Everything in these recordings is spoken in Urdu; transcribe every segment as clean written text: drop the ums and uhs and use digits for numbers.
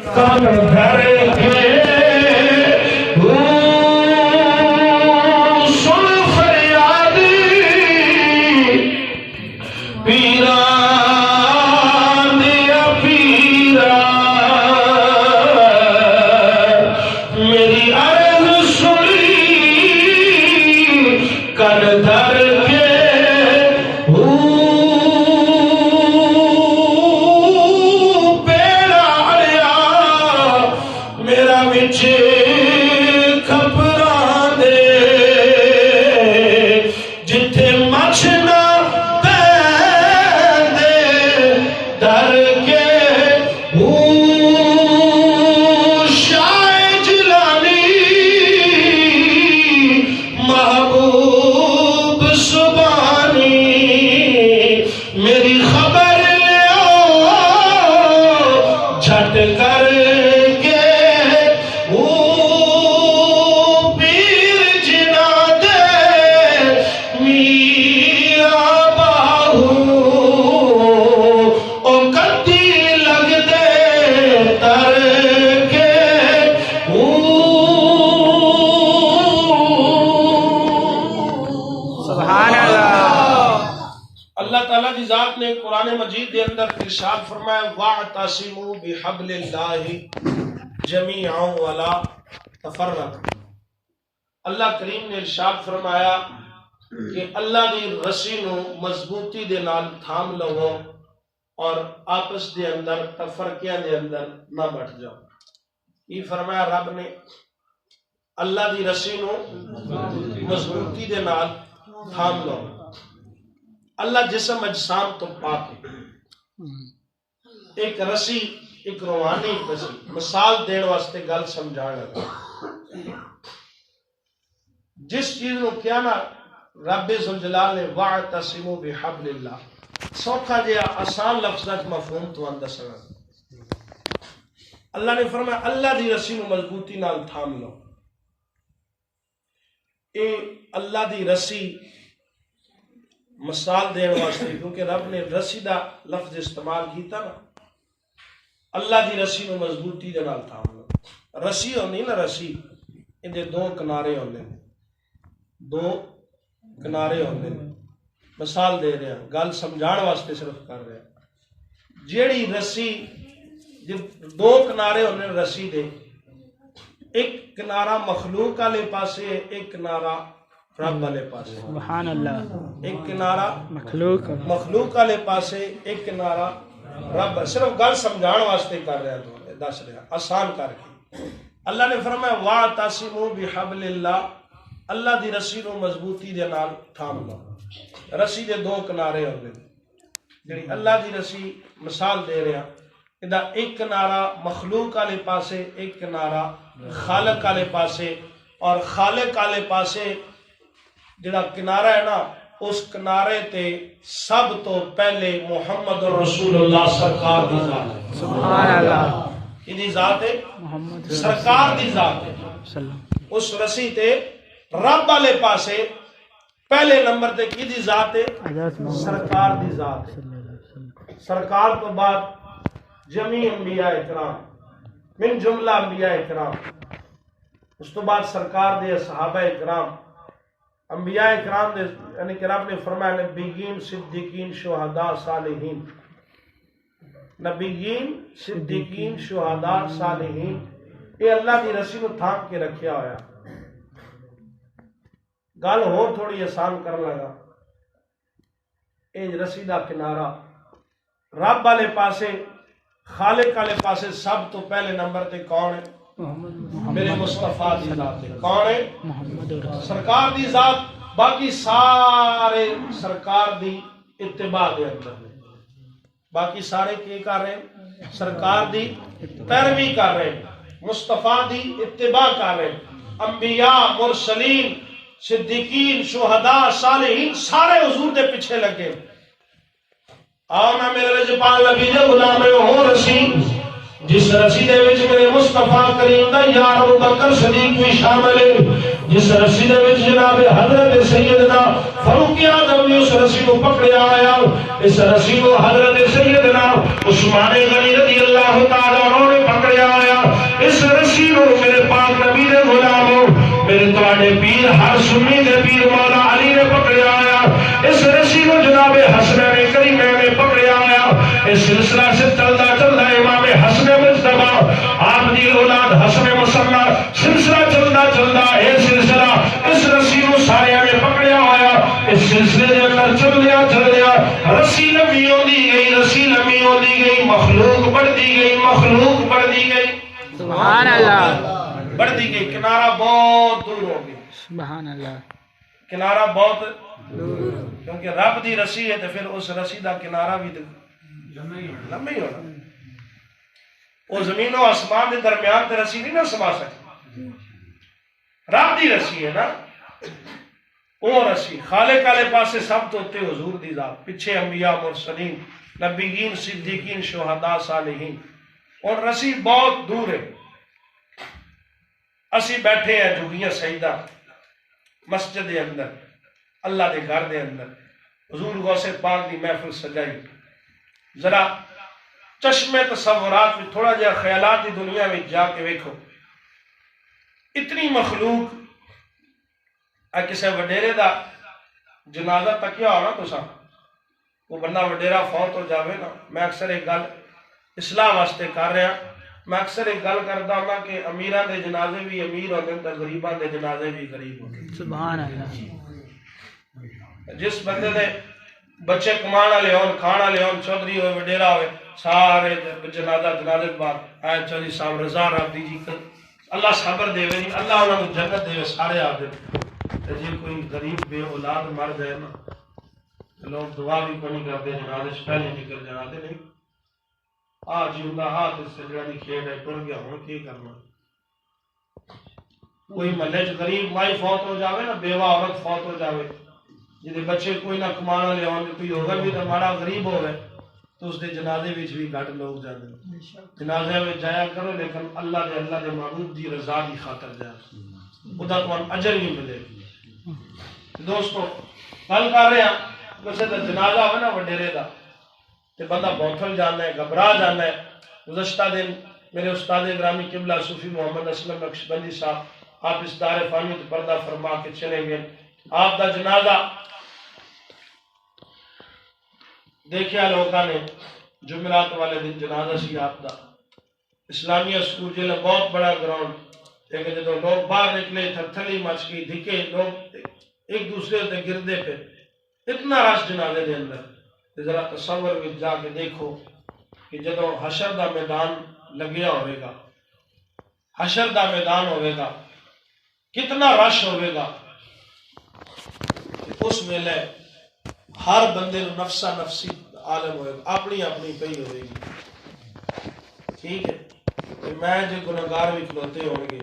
کن دھر کے سن فریادی پیرا دیا پیرا میری عرض سنی کن دھر کے قرآن مجید دے اندر ارشاد فرمایا وَاعْتَصِمُوا بِحَبْلِ اللَّهِ جَمِيعًا وَلَا تَفَرَّقُوا۔ اللہ کریم نے ارشاد فرمایا کہ اللہ دی رسی نو مضبوطی دے نال تھام لو اور آپس دے اندر تفرقیاں دے اندر نہ بٹ جاؤ۔ یہ فرمایا رب نے اللہ دی رسی نو مضبوطی دے نال تھام لو۔ اللہ جسم اجسام تو پاک ہے، ایک رسی ایک روحانی رسی مثال دین واسطے گل سمجھا لگا۔ جس چیز کو کیا نا رب ذوالجلال نے وَاعْتَصِمُوا بِحَبْلِ اللَّهِ سوکھا جہا آسان لفظاں مفہوم تو دسنا۔ اللہ نے فرمایا اللہ دی رسی نو مضبوطی نال تھام لو۔ اے اللہ دی رسی مثال دین واسطے کیونکہ رب نے رسی دا لفظ استعمال کیتا نا، اللہ دی رسی نو مضبوطی دے نال تھام لو۔ رسی ہوندی نا رسی اندے دو کنارے ہوندے نے، دو کنارے ہوندے نے۔ مثال دے رہے ہیں گل سمجھان واسطے صرف کر رہے ہیں۔ جیڑی رسی جب دو کنارے ہوندے نے رسی دے، ایک کنارہ مخلوق والے پاسے ایک کنارہ رب والے پاسے، سبحان اللہ، ایک کنارہ مخلوق والے پاسے ایک کنارہ رب۔ صرف گل سمجھان واسطے کر رہا تو دس رہا آسان کر کے۔ اللہ نے فرمایا وَاعْتَصِمُوا بِحَبْلِ اللَّهِ اللہ دی رسی نو مضبوطی دے نال تھام لو۔ رسی دے دو کنارے ہوندے نے، جڑی اللہ دی رسی مثال دے رہا ادا ایک کنارہ مخلوق والے پاسے ایک کنارہ خالق والے پاسے، اور خالق والے پاسے جڑا کنارہ ہے نا اس کنارے تے سب تو پہلے محمد رسول اللہ سرکار دی ذات ہے، سبحان اللہ، یہ دی ذات ہے سرکار دی ذات ہے۔ اس رسی تے رب والے پاسے پہلے نمبر تے کی دی ذات ہے سرکار دی ذات ہے۔ سرکار تو بعد جمیع انبیاء اکرام من جملہ انبیاء اکرام، اس تو بعد سرکار دے صحابہ اکرام، انبیاء اکرام دے یعنی کہ رب نے فرمایا نبیین صدیقین شہداء صالحین، نبیین صدیقین شہداء صالحین، یہ اللہ دی رسی کو تھام کے رکھیا ہویا۔ گل ہو تھوڑی آسان کر لگا، اے رسی دا کنارہ رب والے پاسے خالق والے پاسے سب تو پہلے نمبر تے کون ہے؟ میرے مصطفیٰ دی ذات ہے۔ کون ہے؟ سرکار دی ذات، باقی سارے سرکار دی اتباع دے اندر، باقی سارے کی کر رہے ہیں؟ سرکار دی پیروی کر رہے ہیں، مصطفیٰ دی اتباع کر رہے ہیں۔ انبیاء، مرسلین، صدیقین، شہداء، صالحین سارے حضور دے پیچھے لگے۔ آؤ نا میرے رجپال نبی دے غلام ہو رسی، جس رسی دے وچ میرے مصطفیٰ کریم دا یار ابو بکر صدیق بھی شامل ہے، جس رسی دے وچ جناب حضرت سیدنا فاروق اعظم نے اس رسی کو پکڑیا آیا، اس رسی کو حضرت سیدنا عثمان غنی رضی اللہ تعالیٰ عنہ نے پکڑیا آیا۔ ہر سنی دے پیر مولا علی نے پکڑیا آیا اس رسی کو جناب حسنین کریمین نے پکڑیا آیا اس سلسلہ سے چلتا چلتا امام حسن مجتبی آپ دی اولاد حسن مسلح سلسلہ چلتا چلتا یہ سلسلہ اس رسی کو سارے نے پکڑیا آیا اس سلسلے دے اندر چل لیا رسی لمبی ہوندی گئی رسی لمبی ہوندی گئی مخلوق بڑھتی گئی مخلوق بڑھتی گئی سبحان اللہ بڑھتی گئی کنارہ بہت دور ہو گئی سبحان اللہ کنارہ بہت کیونکہ رب دی رسی ہے تو پھر اس رسی دا کنارہ بھی لمبا ہی ہونا وہ زمین و آسمان دے درمیان تے رسی نہیں نہ سما سکتی رب دی رسی ہے نا وہ رسی خالق والے پاسے سب تو تے حضور دی ذات پیچھے انبیاء مرسلین نبیین صدیقین شہداء صالحین اور رسی بہت دور ہے اسی بیٹھے ہیں جھگیاں سجدہ مسجد دے اندر اللہ دے گھر دے اندر حضور غوث پاک دی محفل سجائی ذرا چشمے تصورات میں تھوڑا جہا خیالات دی دنیا میں جا کے ویکھو اتنی مخلوق کسے وڈیرے دا جنازہ تکیا ہونا تو سا وہ بندہ وڈیرا فوت ہو جاوے نا میں اکثر ایک گل اصلاح واسطے کر رہا میں اکثر ایک گل کرتا ہوں کہ امیران دے جنازے بھی امیر ہوتے ہیں غریبان دے جنازے بھی غریب ہوتے ہیں سبحان اللہ جس بندے دے بچے کمان والے ہون کھان والے ہون چودھری ہوئے وڈیرا ہوئے سارے جنازے بعد آئے چودھری صاحب رضا رب دیجی اللہ صبر دے وے اللہ انہاں کو جنت دے وے سارے آ دے جی کوئی غریب بے اولاد مر جائے نا لوگ دعا بھی کوئی نہیں کرتے جنازے سے پہلے نکل جاتے نہیں آج جیوندا ہاتھ اس سے جڑا دی کھیڑ ہے ٹر گیا ہوں کی کرنا کوئی محلے چ غریب مائی فوت ہو جاوے نا بیوہ عورت فوت ہو جاوے جدے بچے کوئی نہ کمان والے ہون کوئی ہوگا بھی تو ماڑا غریب ہوئے تو اس دے جنازے وچ بھی گھٹ لوگ جاندے جنازے میں جایا کرو لیکن اللہ دے محبوب دی رضا دی خاطر جایا خدا تمہیں اجر ہی ملے دوستو گل کر رہے ہیں کسے دا جنازہ ہوئے نا وڈیرے دا تے بندہ بوتھل جانا ہے گھبرا جانا ہے گزشتہ دن میرے استاد گرامی قبلہ صوفی محمد اسلم نقشبندی صاحب آپ اس دار فانی تو پردہ فرما کے چلے گئے آپ دا جنازہ دیکھیا لوگاں نے جمعرات والے دن جنازہ سی آپ دا اسلامیہ سکول جیلے بہت بڑا گراؤنڈ لیکن جدو لوگ باہر نکلے تھلی مچ گئی دھکے لوگ ایک دوسرے سے گردے پہ اتنا رش جنازے دے اندر ذرا تصور میں جا کے دیکھو کہ جدو حشر دا میدان لگیا ہوئے گا حشر دا میدان ہوئے گا کتنا رش ہوئے گا اس ویلے ہر بندے نو نفسا نفسی عالم ہوئے گا اپنی اپنی پئی ہوئے گی ٹھیک ہے میں جو گناہگار بھی کھلوتے ہوں گے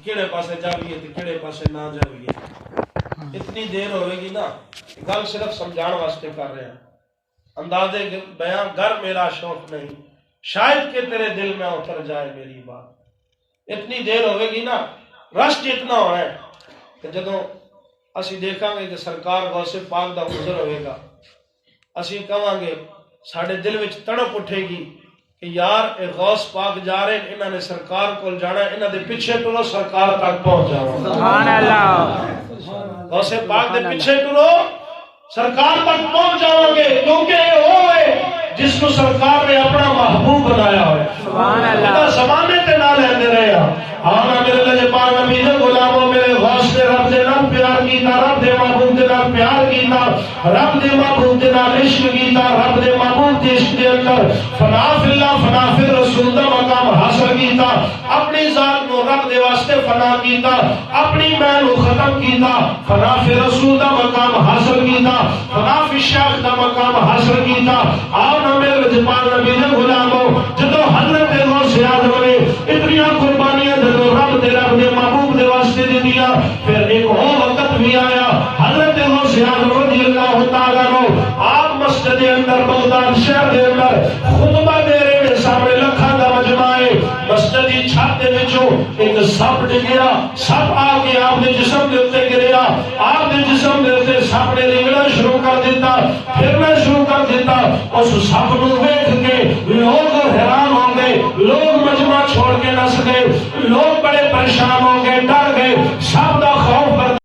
کیڑے پاسے جاویے تو کیڑے پاسے نہ جاویے اتنی دیر ہوئے گی نا گل صرف سمجھان واسطے کر رہے ہیں اندازے بیان گر میرا شوق نہیں شاید کہ تیرے دل میں اتر جائے میری بات اتنی دیر ہوئے گی نا رش اتنا ہونا ہے کہ جدوں اسی دیکھاں گے کہ سرکار غوث پاک دا حضور ہوئے گا اسی کہاں گے ساڑھے دل وچ تڑپ اٹھے گی کہ یار اے غوث پاک جا رہے ہیں انہاں نے سرکار کو جانا ہے انہاں دے پیچھے ٹرو سرکار تک پہنچ جاؤ سبحان اللہ غوث پاک دے پیچھے ٹرو سرکار تک پہنچ جاؤ گے کیونکہ وہ ہے جس کو سرکار نے اپنا محبوب بنایا ہوئے سبحان اللہ زمانے تے نہ لیندے رہے آنا میرے لجے پاک نبی دے غلاموں میرے غوث نے رب دے نام پیار کیتا رب دے محبوب دے نام پیار کیتا رب دے محبوب دے نام عشق کیتا رب دے محبوب دے عشق دے اندر فنا فی اللہ فنا فی رسول دا مقام حاصل کیتا اپنی ذات نو رب دے واسطے فنا کیتا اپنی محل کو ختم کیتا فنا فی رسول دا مقام حاصل کیتا فنا فی شیخ دا مقام حاصل کیتا آنا میرے لجے پاک نبی دے غلاموں جدو حضرت غوث اعظم نے اتنی قربانیاں رب دے محبوب دے واسطے دے دیا پھر ایک اور وقت بھی آیا حضرت غوث اعظم رضی اللہ تعالیٰ عنہ آپ مسجد اندر بغداد شہر دے اندر خطبہ دے رہے ہیں سامنے لکھاں دا مجمع ہے مسجد دی چھت دے وچوں ایک سپ ڈگیا سپ آ کے آپ دے جسم دے اوتے گریا آپ دے جسم دے اوتے سپ نے رنگنا شروع کر دیتا پھرنا شروع کر دیتا اس سپ نو ویکھ کے لوگ حیران ہو گئے لوگ مجمع چھوڑ کے نس گئے لوگ